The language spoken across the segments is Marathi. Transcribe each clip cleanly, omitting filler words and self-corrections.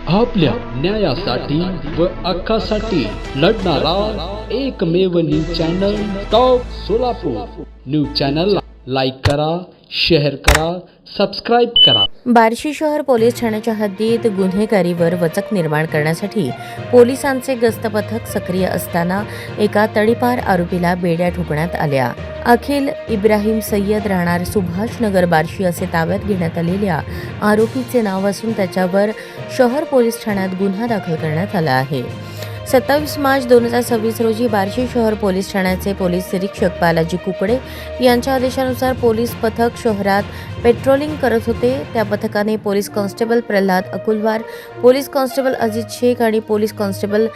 आपल्या न्यायासाठी व हक्कासाठी लढणारा एकमेव news channel top Solapur. News चॅनलला लाईक करा, शेअर करा, सबस्क्राइब करा। बार्शी शहर पोलीस ठाण्याच्या हद्दीत गुन्हेगारीवर वचक निर्माण करण्यासाठी पोलिसांचे गस्त पथक सक्रिय असताना एका तडीपार आरोपीला बेड्या ठोकण्यात आल्या। अखिल इब्राहिम सय्यद राहणार सुभाषनगर बार्शी असे ताब्यात घेण्यात आलेल्या आरोपीचे नाव असून त्याच्यावर शहर पोलीस ठाण्यात गुन्हा दाखल करण्यात आला आहे। 27 मार्च 2026 रोजी बार्शी शहर पोलीस ठाण्याचे पोलीस निरीक्षक बालाजी कुकडे यांच्या आदेशानुसार पोलीस पथक शहरात पेट्रोलिंग करत होते। त्या पथकाने police constable Pralhad Akulwar, police constable Ajit Shaikh आणि पोलीस कॉन्स्टेबल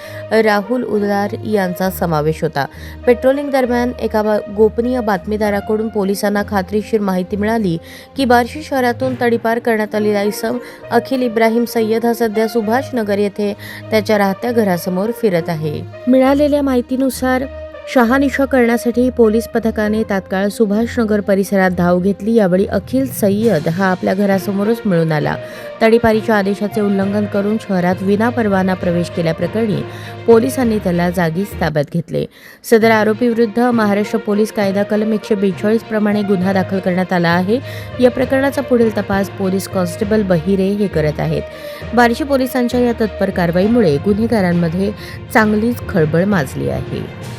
राहुल उदार यांचा समावेश होता। पेट्रोलिंग दरम्यान एका गोपनीय बातमीदाराकडून पोलिसांना खात्रीशीर माहिती मिळाली की बार्शी शहरातून तडीपार करण्यात आलेला इसम अखिल इब्राहिम सय्यद हा सध्या सुभाषनगर येथे त्याच्या राहत्या घरासमोर फिरत आहे। मिळालेल्या माहितीनुसार शहानिशा करण्यासाठी पोलीस पथकाने तात्काळ सुभाषनगर परिसरात धाव घेतली। यावेळी अखिल सय्यद हा आपल्या घरासमोरच मिळून आला। तडीपारीच्या आदेशाचे उल्लंघन करून शहरात विनापरवाना प्रवेश केल्याप्रकरणी पोलिसांनी त्याला जागीच ताब्यात घेतले। सदर आरोपी विरुद्ध महाराष्ट्र पोलीस कायदा कलम 142 प्रमाणे गुन्हा दाखल करण्यात आला आहे। या प्रकरणाचा पुढील तपास पोलीस कॉन्स्टेबल बहिरे हे करत आहेत। बार्शी पोलिसांच्या या तत्पर कारवाईमुळे गुन्हेगारांमध्ये चांगलीच खळबळ माजली आहे।